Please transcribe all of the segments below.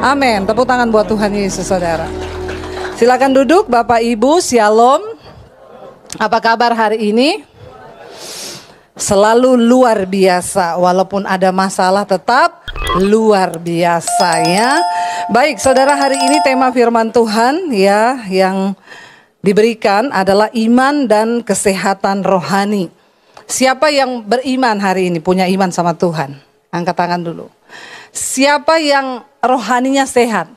Amin. Tepuk tangan buat Tuhan Yesus, saudara. Silakan duduk, Bapak Ibu, Shalom. Apa kabar hari ini? Selalu luar biasa, walaupun ada masalah tetap luar biasa ya. Baik, saudara, hari ini tema firman Tuhan ya yang diberikan adalah iman dan kesehatan rohani. Siapa yang beriman hari ini, punya iman sama Tuhan? Angkat tangan dulu. Siapa yang rohaninya sehat?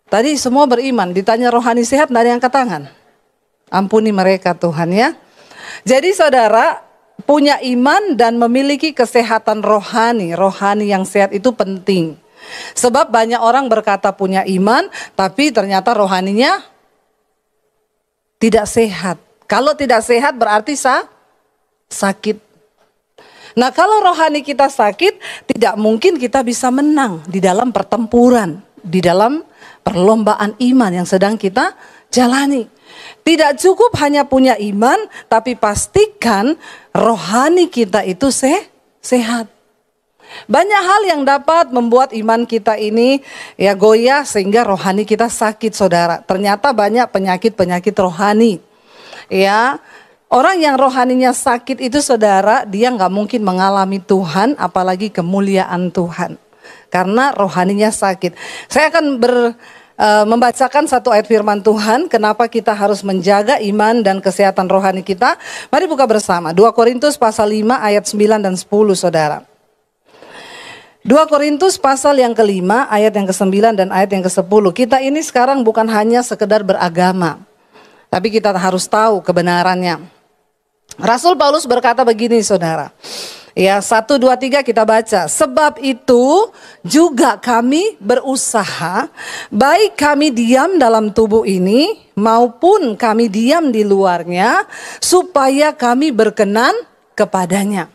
Tadi semua beriman, ditanya rohani sehat, tidak ada yang angkat tangan. Ampuni mereka Tuhan ya. Jadi saudara, punya iman dan memiliki kesehatan rohani. Rohani yang sehat itu penting. Sebab banyak orang berkata punya iman, tapi ternyata rohaninya tidak sehat. Kalau tidak sehat berarti sakit. Nah, kalau rohani kita sakit, tidak mungkin kita bisa menang di dalam pertempuran, di dalam perlombaan iman yang sedang kita jalani. Tidak cukup hanya punya iman, tapi pastikan rohani kita itu sehat. Banyak hal yang dapat membuat iman kita ini ya goyah sehingga rohani kita sakit, saudara. Ternyata banyak penyakit-penyakit rohani. Ya, orang yang rohaninya sakit itu, saudara, dia nggak mungkin mengalami Tuhan, apalagi kemuliaan Tuhan. Karena rohaninya sakit. Saya akan membacakan satu ayat firman Tuhan, kenapa kita harus menjaga iman dan kesehatan rohani kita. Mari buka bersama, 2 Korintus pasal 5 ayat 9 dan 10, saudara. 2 Korintus pasal yang ke-5, ayat yang ke-9 dan ayat yang ke-10. Kita ini sekarang bukan hanya sekedar beragama, tapi kita harus tahu kebenarannya. Rasul Paulus berkata begini, saudara. Ya, 1, 2, 3 kita baca. Sebab itu juga kami berusaha, baik kami diam dalam tubuh ini maupun kami diam di luarnya, supaya kami berkenan kepadanya.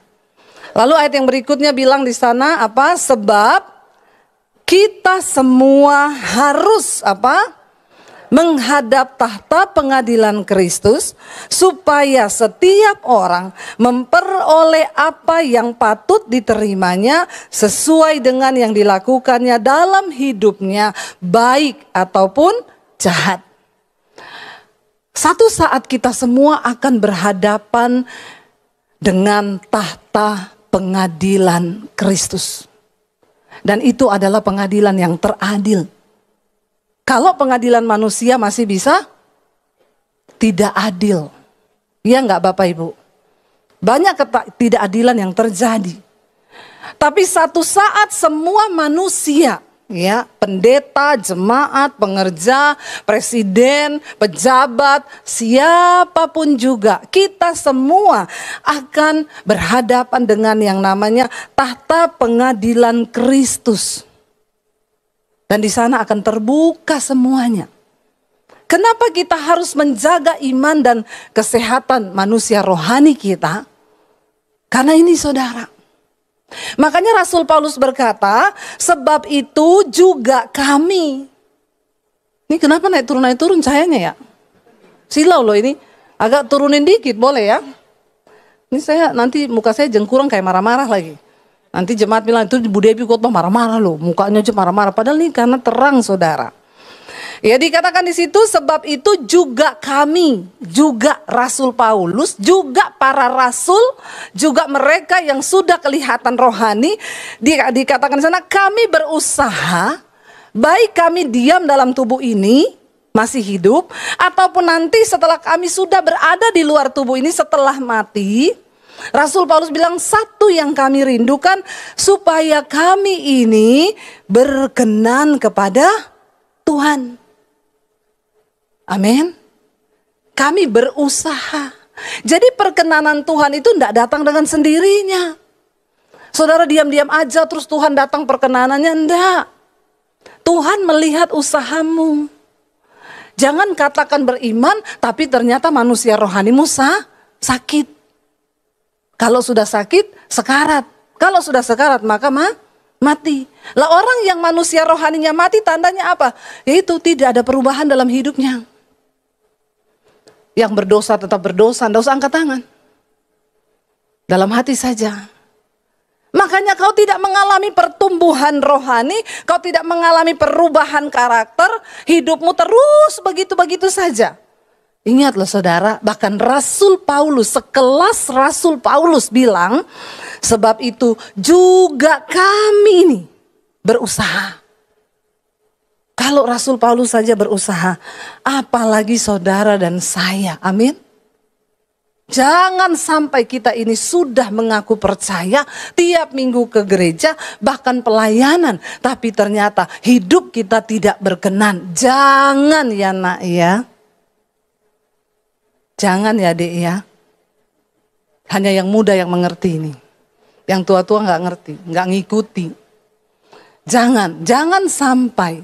Lalu ayat yang berikutnya bilang di sana apa? Sebab kita semua harus apa? Menghadap tahta pengadilan Kristus, supaya setiap orang memperoleh apa yang patut diterimanya sesuai dengan yang dilakukannya dalam hidupnya, baik ataupun jahat. Satu saat kita semua akan berhadapan dengan tahta pengadilan Kristus. Dan itu adalah pengadilan yang teradil. Kalau pengadilan manusia masih bisa tidak adil. Ya enggak Bapak Ibu? Banyak ketidakadilan yang terjadi. Tapi satu saat semua manusia, ya, pendeta, jemaat, pengerja, presiden, pejabat, siapapun juga, kita semua akan berhadapan dengan yang namanya tahta pengadilan Kristus. Dan di sana akan terbuka semuanya. Kenapa kita harus menjaga iman dan kesehatan manusia rohani kita? Karena ini, saudara. Makanya Rasul Paulus berkata, sebab itu juga kami. Ini kenapa naik turun cahayanya ya? Silau loh ini. Agak turunin dikit boleh ya? Ini saya nanti muka saya jengkurang kayak marah-marah lagi. Nanti jemaat bilang itu Bu Devi khotbah marah-marah loh, mukanya aja marah-marah. Padahal ini karena terang, saudara. Ya, dikatakan di situ, sebab itu juga kami, juga Rasul Paulus, juga para rasul, juga mereka yang sudah kelihatan rohani, dikatakan di sana, kami berusaha, baik kami diam dalam tubuh ini, masih hidup, ataupun nanti setelah kami sudah berada di luar tubuh ini setelah mati. Rasul Paulus bilang, satu yang kami rindukan, supaya kami ini berkenan kepada Tuhan. Amin. Kami berusaha. Jadi perkenanan Tuhan itu tidak datang dengan sendirinya. Saudara diam-diam aja terus Tuhan datang perkenanannya, enggak. Tuhan melihat usahamu. Jangan katakan beriman tapi ternyata manusia rohanimu sakit. Kalau sudah sakit, sekarat. Kalau sudah sekarat, maka mati. Lah orang yang manusia rohaninya mati, tandanya apa? Yaitu tidak ada perubahan dalam hidupnya. Yang berdosa tetap berdosa, tidak usah angkat tangan. Dalam hati saja. Makanya kau tidak mengalami pertumbuhan rohani, kau tidak mengalami perubahan karakter, hidupmu terus begitu-begitu saja. Ingat loh saudara, bahkan Rasul Paulus, sekelas Rasul Paulus bilang, sebab itu juga kami ini berusaha. Kalau Rasul Paulus saja berusaha, apalagi saudara dan saya, amin. Jangan sampai kita ini sudah mengaku percaya, tiap minggu ke gereja, bahkan pelayanan, tapi ternyata hidup kita tidak berkenan. Jangan ya nak ya. Jangan ya dek ya. Hanya yang muda yang mengerti ini. Yang tua-tua nggak ngerti, nggak ngikuti. Jangan sampai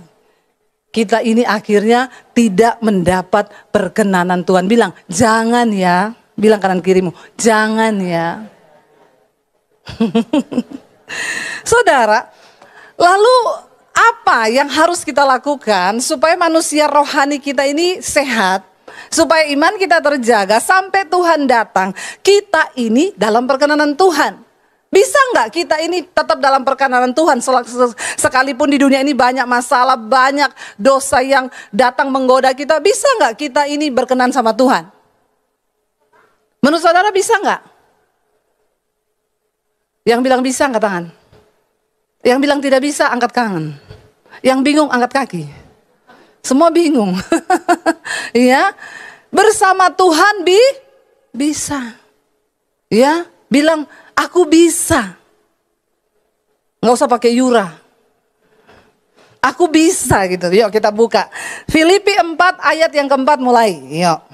kita ini akhirnya tidak mendapat perkenanan Tuhan. Bilang, jangan ya. Bilang kanan kirimu, jangan ya. Saudara, lalu apa yang harus kita lakukan supaya manusia rohani kita ini sehat? Supaya iman kita terjaga sampai Tuhan datang. Kita ini dalam perkenanan Tuhan. Bisa nggak kita ini tetap dalam perkenanan Tuhan sekalipun di dunia ini banyak masalah, banyak dosa yang datang menggoda kita. Bisa nggak kita ini berkenan sama Tuhan? Menurut saudara bisa nggak? Yang bilang bisa angkat tangan. Yang bilang tidak bisa angkat tangan. Yang bingung angkat kaki. Semua bingung. Ya, bersama Tuhan bisa. Ya, bilang aku bisa. Nggak usah pakai yura. Aku bisa gitu. Yuk kita buka. Filipi 4 ayat yang keempat mulai. Yuk.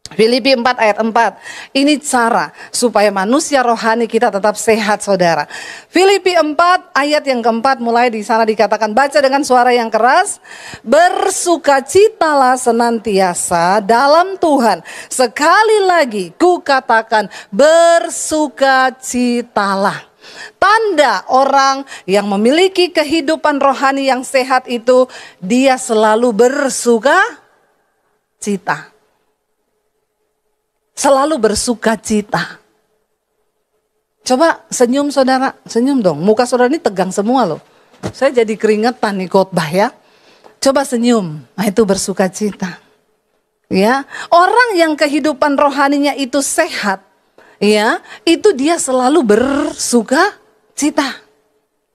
Filipi 4 ayat 4. Ini cara supaya manusia rohani kita tetap sehat saudara. Filipi 4 ayat yang keempat mulai di sana dikatakan, baca dengan suara yang keras. Bersukacitalah senantiasa dalam Tuhan. Sekali lagi ku katakan bersukacitalah. Tanda orang yang memiliki kehidupan rohani yang sehat itu dia selalu bersukacita. Selalu bersukacita. Coba senyum saudara, senyum dong. Muka saudara ini tegang semua loh. Saya jadi keringetan nih khotbah ya. Coba senyum, nah itu bersukacita. Ya, orang yang kehidupan rohaninya itu sehat, ya, itu dia selalu bersukacita.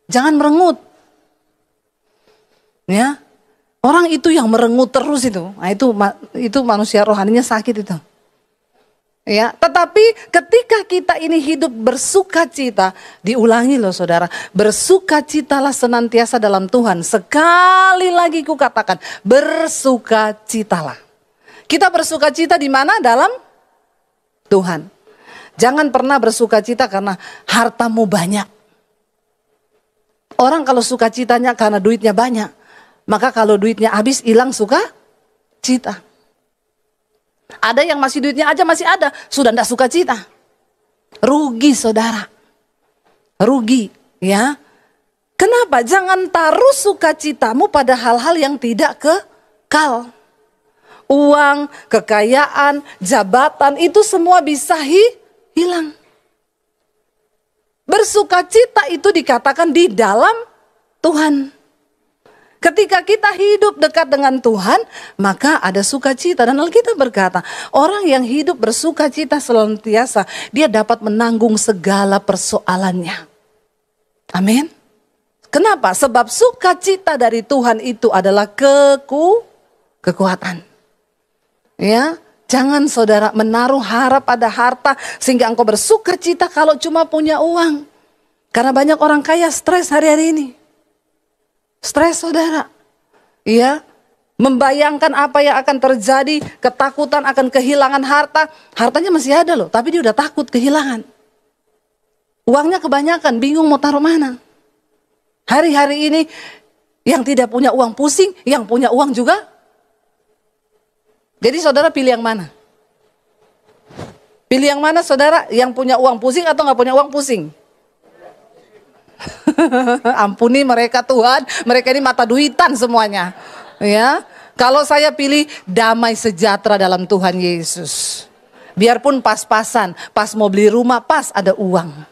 Jangan merengut. Ya, orang itu yang merengut terus itu, nah itu manusia rohaninya sakit itu. Ya, tetapi ketika kita ini hidup bersukacita, diulangi loh saudara, bersukacitalah senantiasa dalam Tuhan. Sekali lagi ku katakan, bersukacitalah. Kita bersukacita di mana? Dalam Tuhan. Jangan pernah bersukacita karena hartamu banyak. Orang kalau sukacitanya karena duitnya banyak, maka kalau duitnya habis hilang sukacita. Ada yang masih duitnya aja masih ada, sudah tidak sukacita. Rugi saudara. Rugi ya. Kenapa? Jangan taruh sukacitamu pada hal-hal yang tidak kekal. Uang, kekayaan, jabatan itu semua bisa hilang. Bersukacita itu dikatakan di dalam Tuhan. Ketika kita hidup dekat dengan Tuhan, maka ada sukacita. Dan Alkitab berkata, orang yang hidup bersukacita senantiasa, dia dapat menanggung segala persoalannya. Amin. Kenapa? Sebab sukacita dari Tuhan itu adalah kekuatan. Ya, jangan saudara menaruh harap pada harta sehingga engkau bersukacita kalau cuma punya uang. Karena banyak orang kaya stres hari-hari ini. Stres saudara, ya, membayangkan apa yang akan terjadi, ketakutan akan kehilangan harta. Hartanya masih ada loh, tapi dia udah takut kehilangan. Uangnya kebanyakan, bingung mau taruh mana. Hari-hari ini yang tidak punya uang pusing, yang punya uang juga. Jadi saudara pilih yang mana? Pilih yang mana saudara? Yang punya uang pusing atau nggak punya uang pusing? Ampuni mereka Tuhan, mereka ini mata duitan semuanya. Ya, kalau saya pilih damai sejahtera dalam Tuhan Yesus. Biarpun pas-pasan, pas mau beli rumah, pas ada uang.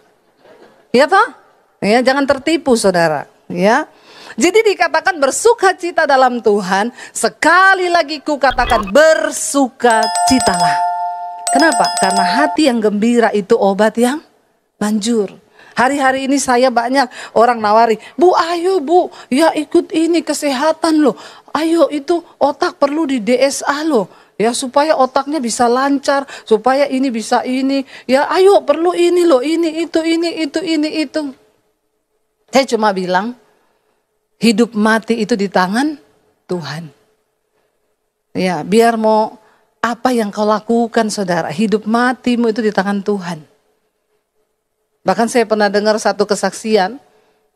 Ya toh? Ya, jangan tertipu saudara, ya. Jadi dikatakan bersukacita dalam Tuhan, sekali lagi ku katakan bersukacitalah. Kenapa? Karena hati yang gembira itu obat yang manjur. Hari-hari ini saya banyak orang nawari, Bu ayo Bu, ya ikut ini kesehatan loh. Ayo itu otak perlu di DSA loh. Ya supaya otaknya bisa lancar, supaya ini bisa ini. Ya ayo perlu ini loh, ini itu. Saya cuma bilang, hidup mati itu di tangan Tuhan. Ya biar mau apa yang kau lakukan saudara, hidup matimu itu di tangan Tuhan. Bahkan saya pernah dengar satu kesaksian,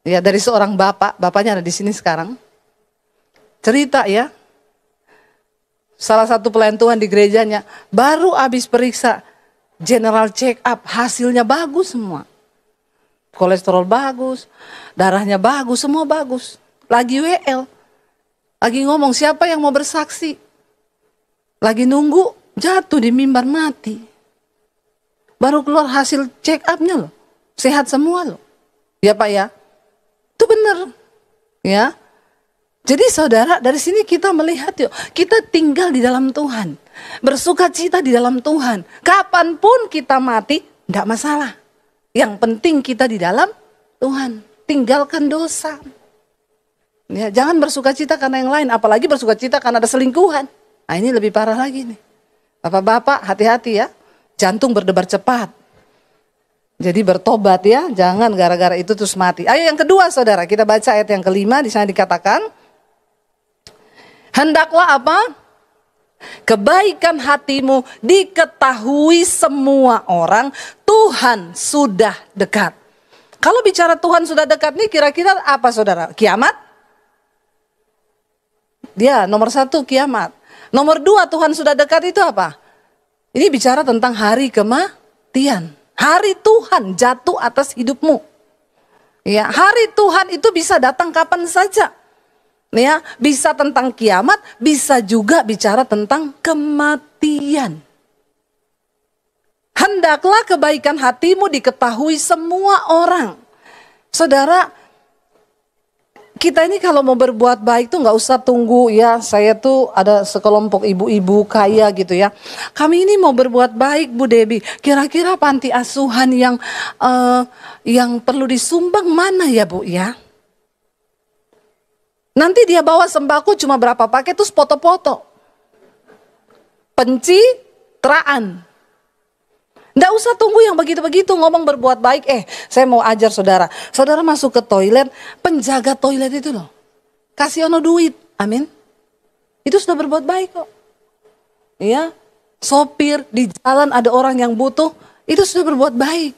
ya dari seorang bapak, bapaknya ada di sini sekarang. Cerita ya, salah satu pelayan Tuhan di gerejanya baru habis periksa general check up, hasilnya bagus semua. Kolesterol bagus, darahnya bagus, semua bagus. Lagi WL, lagi ngomong siapa yang mau bersaksi. Lagi nunggu, jatuh di mimbar mati. Baru keluar hasil check up-nya loh, sehat semua loh. Ya Pak ya, itu benar. Ya. Jadi saudara, dari sini kita melihat yuk, kita tinggal di dalam Tuhan. Bersukacita di dalam Tuhan. Kapanpun kita mati, tidak masalah. Yang penting kita di dalam Tuhan. Tinggalkan dosa. Ya, jangan bersukacita karena yang lain, apalagi bersukacita karena ada selingkuhan. Nah ini lebih parah lagi nih. Bapak-bapak hati-hati ya, jantung berdebar cepat. Jadi bertobat ya, jangan gara-gara itu terus mati. Ayo yang kedua saudara, kita baca ayat yang kelima, di sana dikatakan, hendaklah apa? Kebaikan hatimu diketahui semua orang, Tuhan sudah dekat. Kalau bicara Tuhan sudah dekat nih kira-kira apa saudara? Kiamat? Dia nomor 1 kiamat. Nomor 2 Tuhan sudah dekat itu apa? Ini bicara tentang hari kematian. Hari Tuhan jatuh atas hidupmu. Ya, hari Tuhan itu bisa datang kapan saja. Ya, bisa tentang kiamat, bisa juga bicara tentang kematian. Hendaklah kebaikan hatimu diketahui semua orang. Saudara, kita ini kalau mau berbuat baik tuh nggak usah tunggu ya. Saya tuh ada sekelompok ibu-ibu kaya gitu ya. Kami ini mau berbuat baik Bu Debbie. Kira-kira panti asuhan yang perlu disumbang mana ya Bu ya? Nanti dia bawa sembako cuma berapa paket terus foto-foto. Pencitraan. Nggak usah tunggu yang begitu-begitu ngomong berbuat baik. Saya mau ajar saudara. Saudara masuk ke toilet, penjaga toilet itu loh. Kasih ono duit, amin. Itu sudah berbuat baik kok. Ya, sopir di jalan ada orang yang butuh, itu sudah berbuat baik.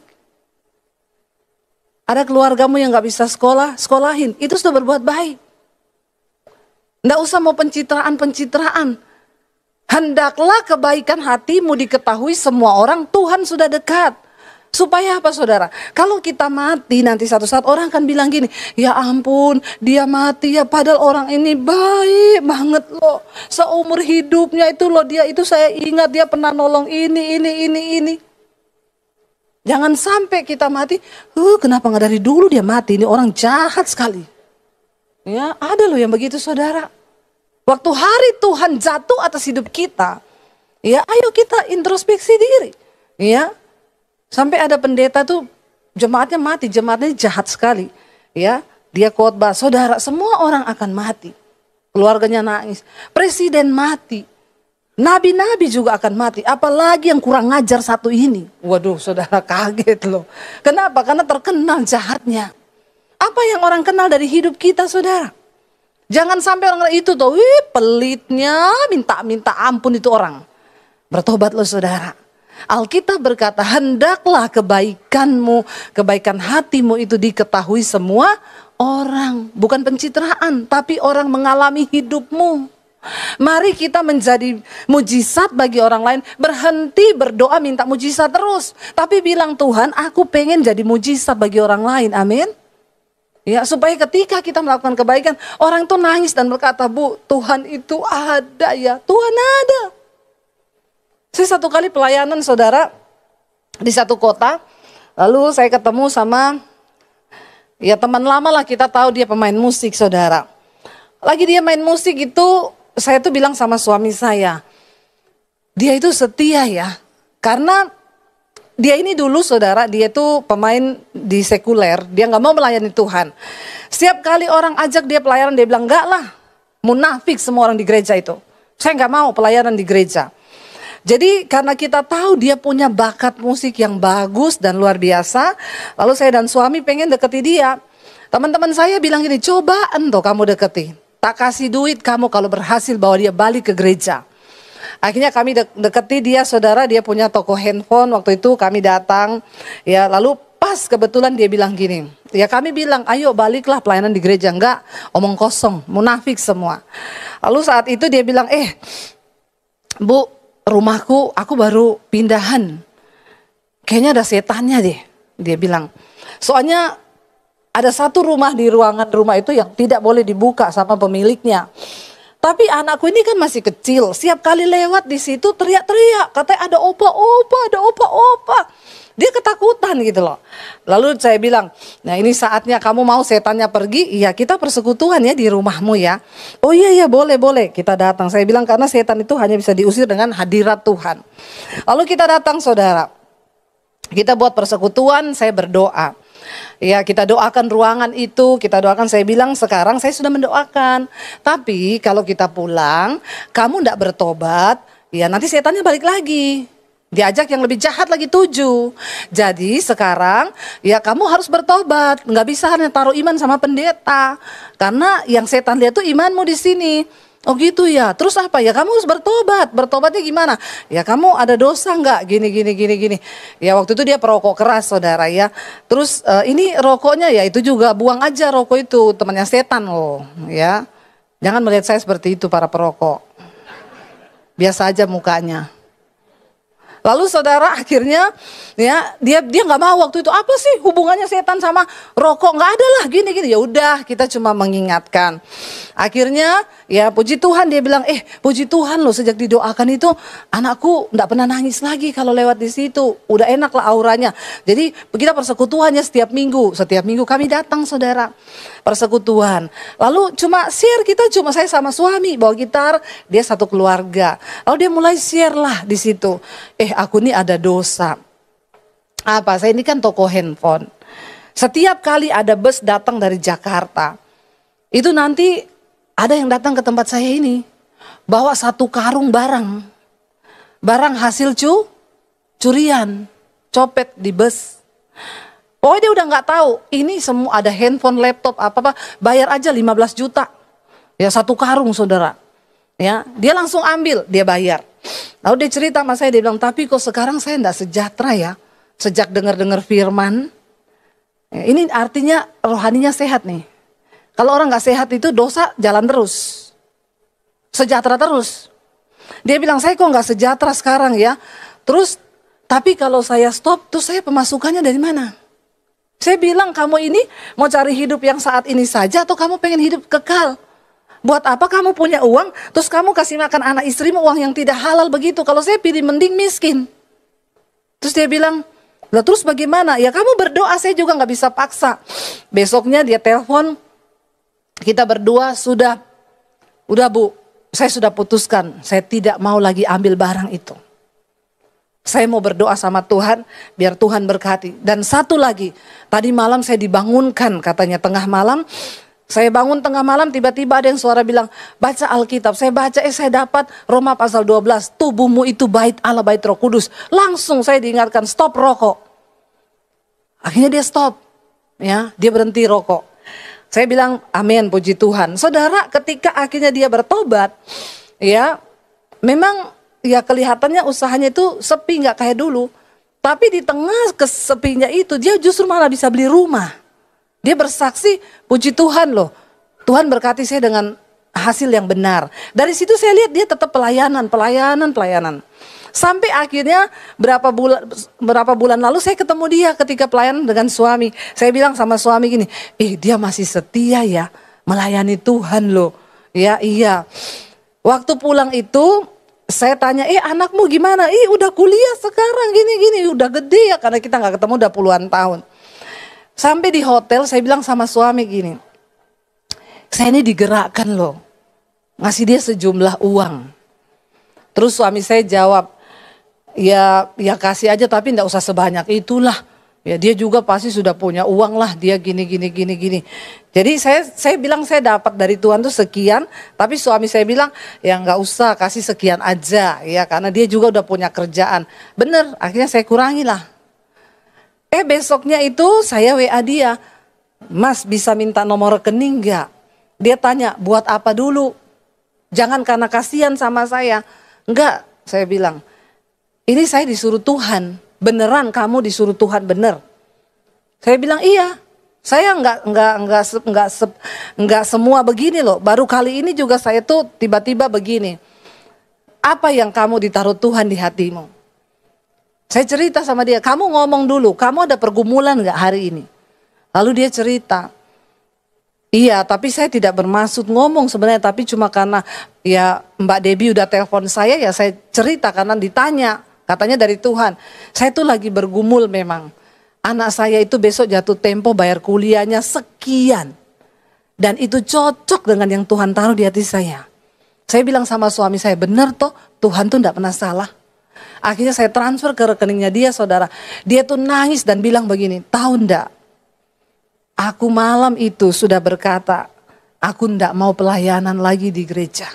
Ada keluargamu yang nggak bisa sekolah, sekolahin, itu sudah berbuat baik. Nggak usah mau pencitraan. Hendaklah kebaikan hatimu diketahui semua orang, Tuhan sudah dekat. Supaya apa saudara? Kalau kita mati nanti satu saat orang akan bilang gini, ya ampun dia mati ya padahal orang ini baik banget loh. Seumur hidupnya itu loh dia itu saya ingat dia pernah nolong ini. Jangan sampai kita mati, kenapa nggak dari dulu dia mati, ini orang jahat sekali. Ya ada loh yang begitu saudara. Waktu hari Tuhan jatuh atas hidup kita, ya ayo kita introspeksi diri. Ya, sampai ada pendeta tuh jemaatnya mati, jemaatnya jahat sekali. Ya, dia khotbah, saudara semua orang akan mati. Keluarganya nangis, presiden mati, nabi-nabi juga akan mati. Apalagi yang kurang ngajar satu ini. Waduh, saudara kaget loh. Kenapa? Karena terkenal jahatnya. Apa yang orang kenal dari hidup kita, saudara? Jangan sampai orang itu tuh, pelitnya, minta ampun itu orang. Bertobat loh saudara. Alkitab berkata, hendaklah kebaikan hatimu itu diketahui semua orang. Bukan pencitraan, tapi orang mengalami hidupmu. Mari kita menjadi mujizat bagi orang lain. Berhenti berdoa minta mujizat terus. Tapi bilang Tuhan, aku pengen jadi mujizat bagi orang lain, amin. Ya, supaya ketika kita melakukan kebaikan, orang itu nangis dan berkata, Bu, Tuhan itu ada ya, Tuhan ada. Saya satu kali pelayanan saudara di satu kota, lalu saya ketemu sama Ya teman lama lah, kita tahu dia pemain musik saudara. Lagi dia main musik itu, saya tuh bilang sama suami saya, dia itu setia ya. Karena dia ini dulu saudara, dia itu pemain di sekuler, dia gak mau melayani Tuhan. Setiap kali orang ajak dia pelayanan, dia bilang enggak lah, munafik semua orang di gereja itu. Saya gak mau pelayanan di gereja. Jadi karena kita tahu dia punya bakat musik yang bagus dan luar biasa, lalu saya dan suami pengen deketi dia. Teman-teman saya bilang gini, cobaan tuh kamu deketi. Tak kasih duit kamu kalau berhasil bawa dia balik ke gereja. Akhirnya kami deketi dia saudara, dia punya toko handphone, waktu itu kami datang. Ya lalu pas kebetulan dia bilang gini, ya kami bilang ayo baliklah pelayanan di gereja. Enggak, omong kosong, munafik semua. Lalu saat itu dia bilang, Bu, rumahku aku baru pindahan, kayaknya ada setannya deh, dia bilang. Soalnya ada satu rumah di ruangan rumah itu yang tidak boleh dibuka sama pemiliknya. Tapi anakku ini kan masih kecil, setiap kali lewat di situ teriak-teriak, katanya ada opa-opa, ada opa-opa. Dia ketakutan gitu loh. Lalu saya bilang, nah ini saatnya kamu mau setannya pergi, iya kita persekutuan ya di rumahmu ya. Oh iya boleh kita datang. Saya bilang karena setan itu hanya bisa diusir dengan hadirat Tuhan. Lalu kita datang saudara, kita buat persekutuan, saya berdoa. Ya kita doakan ruangan itu, kita doakan, saya bilang sekarang saya sudah mendoakan. Tapi kalau kita pulang, kamu tidak bertobat, ya nanti setannya balik lagi. Diajak yang lebih jahat lagi 7. Jadi sekarang ya kamu harus bertobat, nggak bisa hanya taruh iman sama pendeta. Karena yang setan lihat tuh imanmu di sini. Oh gitu ya, terus apa ya, kamu harus bertobat. Bertobatnya gimana? Ya kamu ada dosa nggak? Gini. Ya waktu itu dia perokok keras saudara ya. Terus ini rokoknya ya itu juga buang aja rokok itu, temannya setan loh ya. Jangan melihat saya seperti itu para perokok. Biasa aja mukanya. Lalu saudara akhirnya ya dia nggak mau waktu itu, apa sih hubungannya setan sama rokok, nggak ada lah gini. Ya udah kita cuma mengingatkan. Akhirnya ya puji Tuhan dia bilang, puji Tuhan loh sejak didoakan itu anakku nggak pernah nangis lagi kalau lewat di situ, udah enak lah auranya. Jadi kita persekutuannya setiap minggu kami datang saudara persekutuan. Lalu cuma share, kita cuma saya sama suami bawa gitar, dia satu keluarga. Lalu dia mulai share lah di situ. Aku ini ada dosa. Apa? Saya ini kan toko handphone. Setiap kali ada bus datang dari Jakarta, itu nanti ada yang datang ke tempat saya ini, bawa satu karung barang hasil curian, copet di bus. Oh dia udah nggak tahu, ini semua ada handphone, laptop, apa-apa, bayar aja 15 juta. Ya satu karung saudara. Ya, dia langsung ambil, dia bayar. Lalu dia cerita sama saya, dia bilang, tapi kok sekarang saya enggak sejahtera ya, sejak dengar-dengar firman. Ya, ini artinya rohaninya sehat nih. Kalau orang nggak sehat itu dosa jalan terus, sejahtera terus. Dia bilang, saya kok nggak sejahtera sekarang ya. Terus, tapi kalau saya stop, terus saya pemasukannya dari mana? Saya bilang, kamu ini mau cari hidup yang saat ini saja atau kamu pengen hidup kekal? Buat apa kamu punya uang, terus kamu kasih makan anak istrimu uang yang tidak halal begitu? Kalau saya pilih mending miskin. Terus dia bilang, lah terus bagaimana? Ya kamu berdoa, saya juga nggak bisa paksa. Besoknya dia telepon, kita berdua udah Bu, saya sudah putuskan, saya tidak mau lagi ambil barang itu. Saya mau berdoa sama Tuhan, biar Tuhan berkati. Dan satu lagi, tadi malam saya dibangunkan katanya tengah malam. Saya bangun tengah malam, tiba-tiba ada yang suara bilang, baca Alkitab. Saya baca, saya dapat Roma pasal 12, tubuhmu itu bait Allah, bait Roh Kudus. Langsung saya diingatkan, stop rokok. Akhirnya dia stop, ya, dia berhenti rokok. Saya bilang, amin, puji Tuhan. Saudara, ketika akhirnya dia bertobat, ya, memang ya kelihatannya usahanya itu sepi, nggak kayak dulu. Tapi di tengah kesepinya itu, dia justru malah bisa beli rumah. Dia bersaksi, puji Tuhan loh, Tuhan berkati saya dengan hasil yang benar. Dari situ saya lihat dia tetap pelayanan. Sampai akhirnya berapa bulan lalu saya ketemu dia ketika pelayanan dengan suami. Saya bilang sama suami gini, dia masih setia ya, melayani Tuhan loh. Ya iya. Waktu pulang itu saya tanya, anakmu gimana? Udah kuliah sekarang gini-gini, udah gede ya, karena kita nggak ketemu udah puluhan tahun. Sampai di hotel saya bilang sama suami gini, saya ini digerakkan loh, ngasih dia sejumlah uang. Terus suami saya jawab, ya kasih aja tapi enggak usah sebanyak itulah. Ya dia juga pasti sudah punya uang lah, dia gini. Jadi saya bilang saya dapat dari Tuhan tuh sekian, tapi suami saya bilang ya nggak usah, kasih sekian aja ya, karena dia juga udah punya kerjaan. Bener, akhirnya saya kurangi lah. Besoknya itu saya WA dia, Mas bisa minta nomor rekening nggak? Dia tanya buat apa dulu? Jangan karena kasihan sama saya. Enggak, saya bilang. Ini saya disuruh Tuhan. Beneran kamu disuruh Tuhan, bener? Saya bilang iya. Saya enggak semua begini loh. Baru kali ini juga saya tuh tiba-tiba begini. Apa yang kamu ditaruh Tuhan di hatimu? Saya cerita sama dia. Kamu ngomong dulu. Kamu ada pergumulan nggak hari ini? Lalu dia cerita. Iya, tapi saya tidak bermaksud ngomong sebenarnya, tapi cuma karena ya Mbak Debbie udah telepon saya, ya saya cerita karena ditanya. Katanya dari Tuhan, saya tuh lagi bergumul memang. Anak saya itu besok jatuh tempo bayar kuliahnya sekian. Dan itu cocok dengan yang Tuhan taruh di hati saya. Saya bilang sama suami saya, benar toh Tuhan tuh gak pernah salah. Akhirnya saya transfer ke rekeningnya dia, saudara. Dia tuh nangis dan bilang begini, tahu ndak? Aku malam itu sudah berkata, aku ndak mau pelayanan lagi di gereja.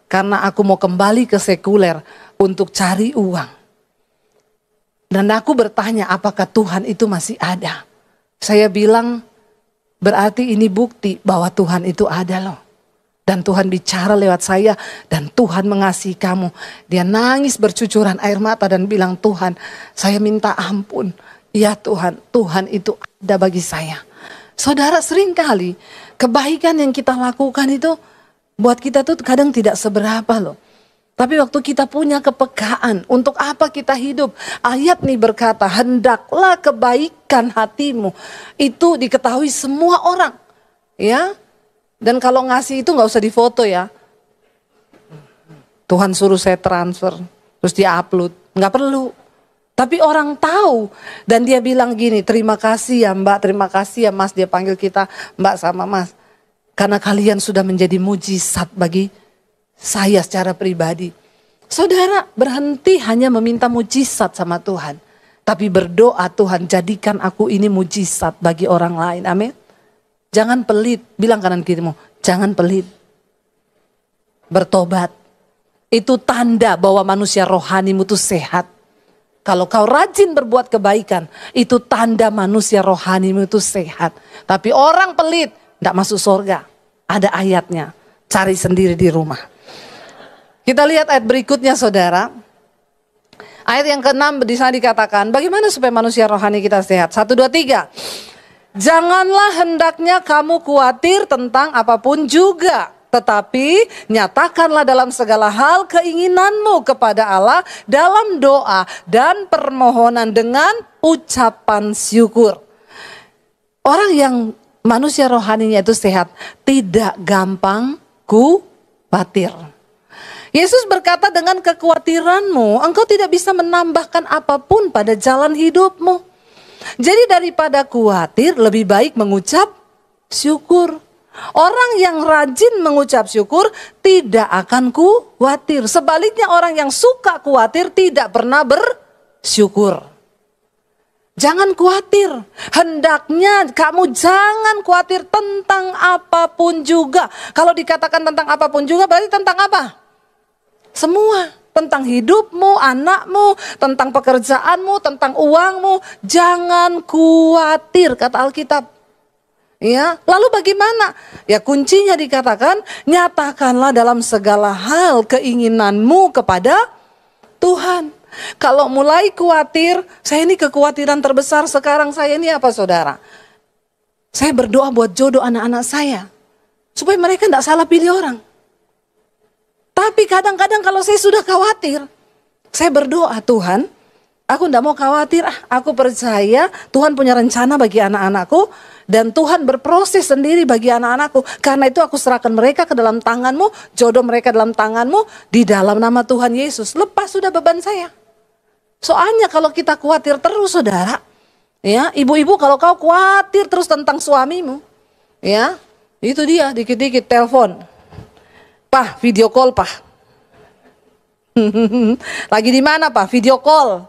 Karena aku mau kembali ke sekuler untuk cari uang. Dan aku bertanya apakah Tuhan itu masih ada. Saya bilang berarti ini bukti bahwa Tuhan itu ada loh. Dan Tuhan bicara lewat saya dan Tuhan mengasihi kamu. Dia nangis bercucuran air mata dan bilang, Tuhan saya minta ampun. Ya Tuhan, Tuhan itu ada bagi saya. Saudara, seringkali kebaikan yang kita lakukan itu buat kita tuh kadang tidak seberapa loh. Tapi waktu kita punya kepekaan, untuk apa kita hidup? Ayat nih berkata, hendaklah kebaikan hatimu itu diketahui semua orang. Ya, dan kalau ngasih itu gak usah difoto ya. Tuhan suruh saya transfer, terus dia upload, gak perlu. Tapi orang tahu, dan dia bilang gini, terima kasih ya Mbak, terima kasih ya Mas, dia panggil kita Mbak sama Mas. Karena kalian sudah menjadi mujizat bagi saya secara pribadi. Saudara, berhenti hanya meminta mujizat sama Tuhan. Tapi berdoa, Tuhan jadikan aku ini mujizat bagi orang lain. Amin. Jangan pelit, bilang kanan kirimu, jangan pelit. Bertobat. Itu tanda bahwa manusia rohanimu itu sehat. Kalau kau rajin berbuat kebaikan, itu tanda manusia rohanimu itu sehat. Tapi orang pelit, tidak masuk surga. Ada ayatnya, cari sendiri di rumah. Kita lihat ayat berikutnya saudara. Ayat yang ke-6 di sana dikatakan, bagaimana supaya manusia rohani kita sehat? 1, 2, 3. Janganlah hendaknya kamu khawatir tentang apapun juga. Tetapi nyatakanlah dalam segala hal keinginanmu kepada Allah dalam doa dan permohonan dengan ucapan syukur. Orang yang manusia rohaninya itu sehat, tidak gampang khawatir. Yesus berkata, dengan kekhawatiranmu engkau tidak bisa menambahkan apapun pada jalan hidupmu. Jadi daripada khawatir lebih baik mengucap syukur. Orang yang rajin mengucap syukur tidak akan khawatir. Sebaliknya orang yang suka khawatir tidak pernah bersyukur. Jangan khawatir. Hendaknya kamu jangan khawatir tentang apapun juga. Kalau dikatakan tentang apapun juga berarti tentang apa? Semua. Tentang hidupmu, anakmu, tentang pekerjaanmu, tentang uangmu. Jangan khawatir, kata Alkitab. Ya, lalu bagaimana? Ya kuncinya dikatakan, nyatakanlah dalam segala hal keinginanmu kepada Tuhan. Kalau mulai khawatir, saya ini kekhawatiran terbesar sekarang saya ini apa saudara? Saya berdoa buat jodoh anak-anak saya. Supaya mereka tidak salah pilih orang. Tapi kadang-kadang kalau saya sudah khawatir, saya berdoa, Tuhan, aku tidak mau khawatir, aku percaya Tuhan punya rencana bagi anak-anakku. Dan Tuhan berproses sendiri bagi anak-anakku. Karena itu aku serahkan mereka ke dalam tanganmu, jodoh mereka dalam tanganmu, di dalam nama Tuhan Yesus. Lepas sudah beban saya. Soalnya kalau kita khawatir terus saudara, Ya, ibu-ibu kalau kau khawatir terus tentang suamimu, ya, itu dia dikit-dikit telepon. Pak, video call, Pak. Lagi di mana, Pak? Video call.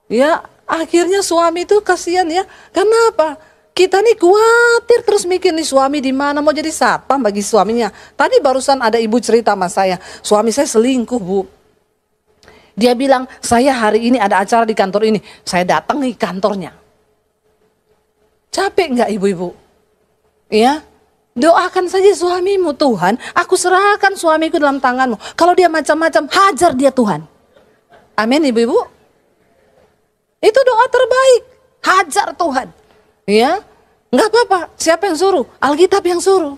Ya, akhirnya suami itu kasihan ya. Kenapa? Kita nih khawatir terus mikir nih suami di mana, mau jadi satpam bagi suaminya. Tadi barusan ada ibu cerita sama saya, suami saya selingkuh, Bu. Dia bilang, saya hari ini ada acara di kantor ini, saya datang nih kantornya. Capek nggak ibu-ibu? Ya, doakan saja suamimu, Tuhan, aku serahkan suamiku dalam tanganmu. Kalau dia macam-macam, hajar dia Tuhan. Amin ibu-ibu. Itu doa terbaik, hajar Tuhan. Ya, nggak apa-apa. Siapa yang suruh? Alkitab yang suruh.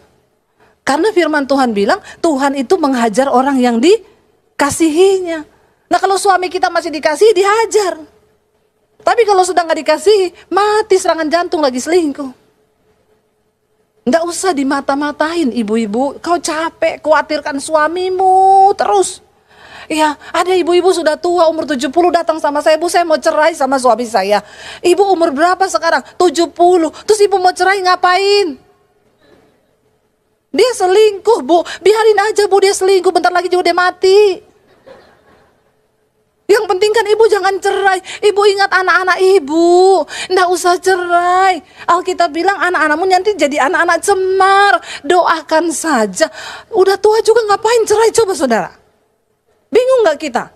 Karena firman Tuhan bilang, Tuhan itu menghajar orang yang dikasihinya. Nah kalau suami kita masih dikasihi, dihajar. Tapi kalau sudah nggak dikasihi, mati serangan jantung lagi selingkuh. Nggak usah dimata-matain ibu-ibu, kau capek, khawatirkan suamimu terus. Ya, ada ibu-ibu sudah tua umur 70 datang sama saya, Bu saya mau cerai sama suami saya. Ibu umur berapa sekarang? 70, terus ibu mau cerai ngapain? Dia selingkuh, Bu, biarin aja Bu dia selingkuh, bentar lagi juga dia mati. Yang penting kan ibu jangan cerai. Ibu ingat anak-anak ibu, nggak usah cerai. Alkitab bilang anak-anakmu nanti jadi anak-anak cemar. Doakan saja. Udah tua juga ngapain cerai coba saudara? Bingung nggak kita?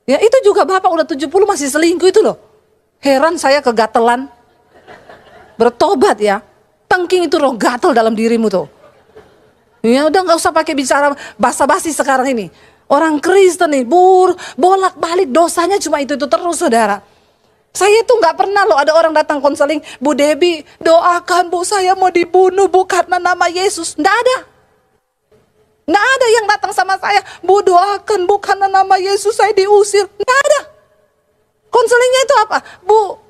Ya itu juga bapak udah 70 masih selingkuh itu loh. Heran saya kegatelan. Bertobat ya. Tengking itu roh gatel dalam dirimu tuh. Ya udah nggak usah pakai bicara basa-basi sekarang ini. Orang Kristen nih, bolak-balik dosanya cuma itu terus saudara. Saya tuh nggak pernah loh ada orang datang konseling, Bu Debbie doakan Bu saya mau dibunuh Bu karena nama Yesus. Nggak ada. Nggak ada yang datang sama saya, Bu doakan Bu karena nama Yesus saya diusir. Nggak ada. Konselingnya itu apa? Bu,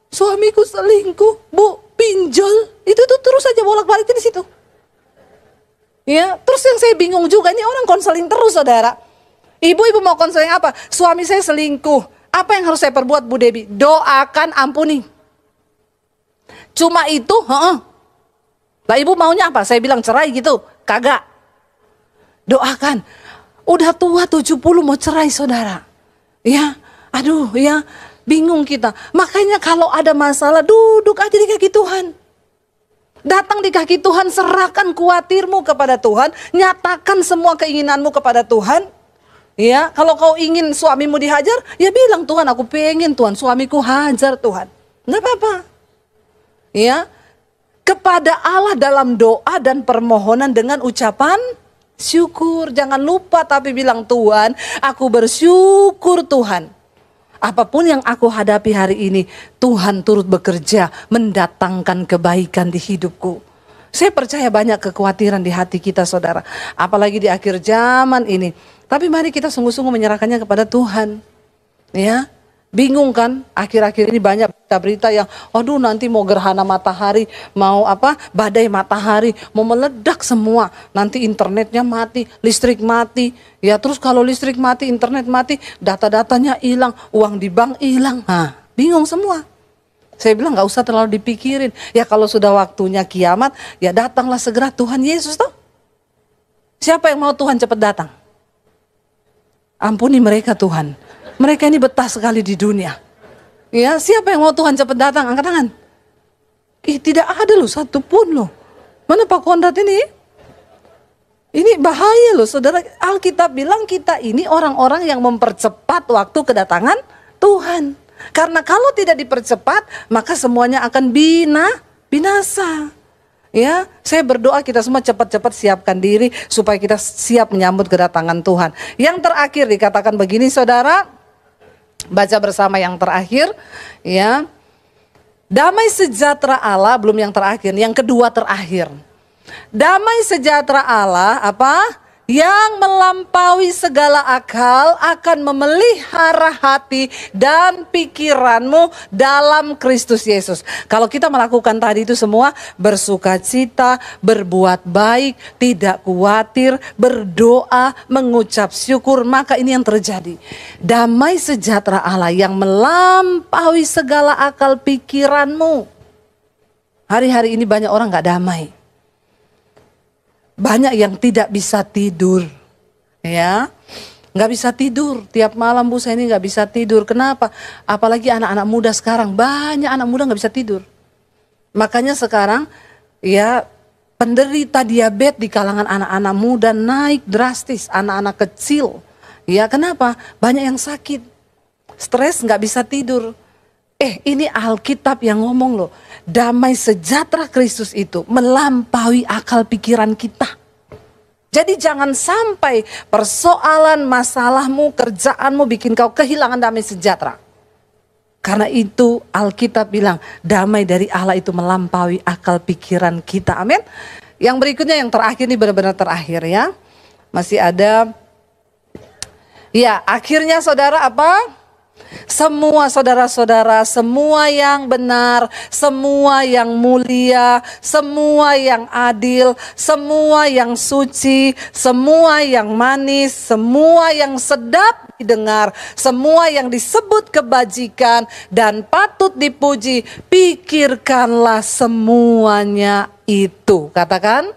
suamiku selingkuh, Bu pinjol. Itu tuh terus aja bolak-balik di situ. Ya, terus yang saya bingung juga ini orang konseling terus saudara. Ibu-ibu mau konseling apa? Suami saya selingkuh. Apa yang harus saya perbuat Bu Debbie? Doakan ampuni. Cuma itu, Lah ibu maunya apa? Saya bilang cerai gitu. Kagak. Doakan. Udah tua 70 mau cerai saudara. Ya, aduh ya, bingung kita. Makanya kalau ada masalah duduk aja di kaki Tuhan. Datang di kaki Tuhan, serahkan khawatirmu kepada Tuhan, nyatakan semua keinginanmu kepada Tuhan. Ya, kalau kau ingin suamimu dihajar, ya bilang Tuhan, aku pengen Tuhan, suamiku hajar Tuhan. Nggak apa-apa. Ya, kepada Allah dalam doa dan permohonan dengan ucapan syukur. Jangan lupa tapi bilang Tuhan, aku bersyukur Tuhan. Apapun yang aku hadapi hari ini, Tuhan turut bekerja mendatangkan kebaikan di hidupku. Saya percaya banyak kekhawatiran di hati kita saudara. Apalagi di akhir zaman ini. Tapi mari kita sungguh-sungguh menyerahkannya kepada Tuhan. Ya, bingung kan? Akhir-akhir ini banyak berita-berita yang, aduh nanti mau gerhana matahari, mau apa? Badai matahari, mau meledak semua. Nanti internetnya mati, listrik mati. Ya terus kalau listrik mati, internet mati, data-datanya hilang, uang di bank hilang. Nah, bingung semua. Saya bilang gak usah terlalu dipikirin. Ya kalau sudah waktunya kiamat, ya datanglah segera Tuhan Yesus toh. Siapa yang mau Tuhan cepat datang? Ampuni mereka Tuhan. Mereka ini betah sekali di dunia. Ya, siapa yang mau Tuhan cepat datang? Angkat tangan. Tidak ada loh satupun loh. Mana Pak Konrad ini? Ini bahaya loh saudara. Alkitab bilang kita ini orang-orang yang mempercepat waktu kedatangan Tuhan. Karena kalau tidak dipercepat, maka semuanya akan binasa. Ya, saya berdoa kita semua cepat-cepat siapkan diri supaya kita siap menyambut kedatangan Tuhan. Yang terakhir dikatakan begini saudara, baca bersama yang terakhir, ya. Damai sejahtera Allah, belum yang terakhir, yang kedua terakhir. Damai sejahtera Allah apa? yang melampaui segala akal akan memelihara hati dan pikiranmu dalam Kristus Yesus. Kalau kita melakukan tadi itu semua, bersukacita, berbuat baik, tidak khawatir, berdoa, mengucap syukur, maka ini yang terjadi. Damai sejahtera Allah yang melampaui segala akal pikiranmu. Hari-hari ini banyak orang gak damai. Banyak yang tidak bisa tidur, ya, nggak bisa tidur. Tiap malam Bu, saya ini nggak bisa tidur. Kenapa? Apalagi anak-anak muda sekarang, banyak anak muda nggak bisa tidur. Makanya sekarang, ya, penderita diabetes di kalangan anak-anak muda naik drastis, anak-anak kecil. Ya, kenapa? Banyak yang sakit, stres, nggak bisa tidur. Ini Alkitab yang ngomong loh, damai sejahtera Kristus itu melampaui akal pikiran kita. Jadi jangan sampai persoalan, masalahmu, kerjaanmu bikin kau kehilangan damai sejahtera. Karena itu Alkitab bilang damai dari Allah itu melampaui akal pikiran kita. Amin. Yang berikutnya, yang terakhir, ini benar-benar terakhir ya. Masih ada. Ya, akhirnya saudara apa? Semua saudara-saudara, semua yang benar, semua yang mulia, semua yang adil, semua yang suci, semua yang manis, semua yang sedap didengar, semua yang disebut kebajikan dan patut dipuji, pikirkanlah semuanya itu. Katakan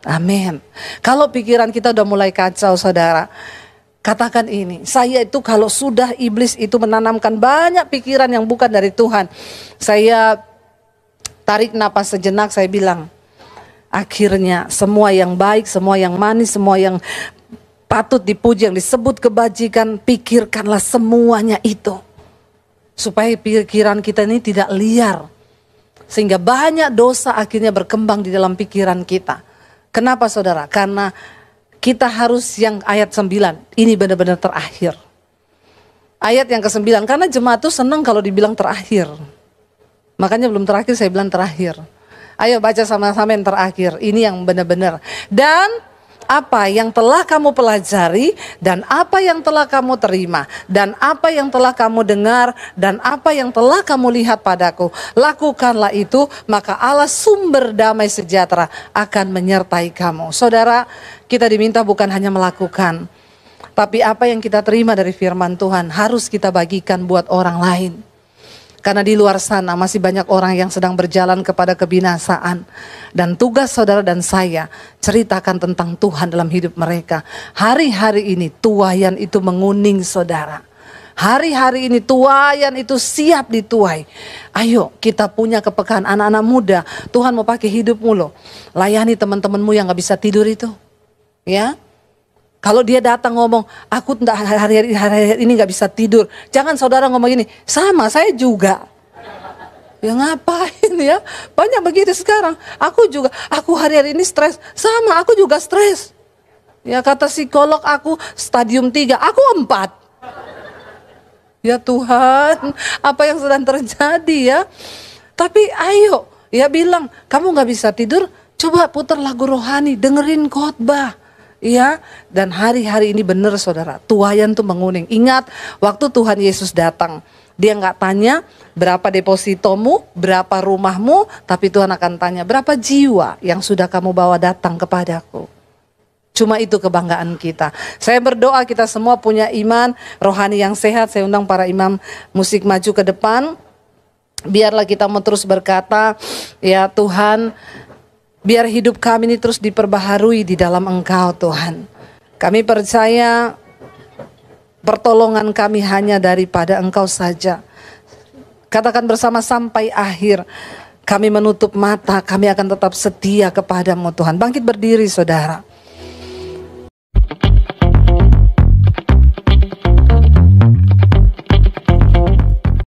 amin. Kalau pikiran kita udah mulai kacau saudara, katakan ini, saya itu kalau sudah iblis itu menanamkan banyak pikiran yang bukan dari Tuhan, saya tarik napas sejenak, saya bilang, akhirnya semua yang baik, semua yang manis, semua yang patut dipuji, yang disebut kebajikan, pikirkanlah semuanya itu. Supaya pikiran kita ini tidak liar, sehingga banyak dosa akhirnya berkembang di dalam pikiran kita. Kenapa saudara? Karena kita harus yang ayat 9, ini benar-benar terakhir. Ayat yang ke-9, karena jemaat tuh senang kalau dibilang terakhir. Makanya belum terakhir saya bilang terakhir. Ayo baca sama-sama yang terakhir, ini yang benar-benar. Dan apa yang telah kamu pelajari, dan apa yang telah kamu terima, dan apa yang telah kamu dengar, dan apa yang telah kamu lihat padaku, lakukanlah itu, maka Allah sumber damai sejahtera akan menyertai kamu. Saudara, kita diminta bukan hanya melakukan, tapi apa yang kita terima dari firman Tuhan harus kita bagikan buat orang lain. Karena di luar sana masih banyak orang yang sedang berjalan kepada kebinasaan. Dan tugas saudara dan saya ceritakan tentang Tuhan dalam hidup mereka. Hari-hari ini tuaian itu menguning saudara. Hari-hari ini tuaian itu siap dituai. Ayo kita punya kepekaan anak-anak muda. Tuhan mau pakai hidupmu loh. Layani teman-temanmu yang gak bisa tidur itu. Ya. Kalau dia datang ngomong, aku hari-hari ini gak bisa tidur. Jangan saudara ngomong gini, sama saya juga. Ya ngapain ya, banyak begitu sekarang. Aku hari-hari ini stres, sama aku juga stres. Ya kata psikolog aku stadium 3, aku 4. Ya Tuhan, apa yang sedang terjadi ya. Tapi ayo, ya bilang, kamu gak bisa tidur, coba putar lagu rohani, dengerin khotbah. Iya, dan hari-hari ini benar saudara, tuaian tuh menguning. Ingat waktu Tuhan Yesus datang, dia nggak tanya berapa depositomu, berapa rumahmu, tapi Tuhan akan tanya berapa jiwa yang sudah kamu bawa datang kepadaku. Cuma itu kebanggaan kita. Saya berdoa kita semua punya iman rohani yang sehat. Saya undang para imam musik maju ke depan. Biarlah kita mau terus berkata, ya Tuhan, biar hidup kami ini terus diperbaharui di dalam Engkau Tuhan. Kami percaya pertolongan kami hanya daripada Engkau saja. Katakan bersama sampai akhir. Kami menutup mata, kami akan tetap setia kepadamu Tuhan. Bangkit berdiri saudara.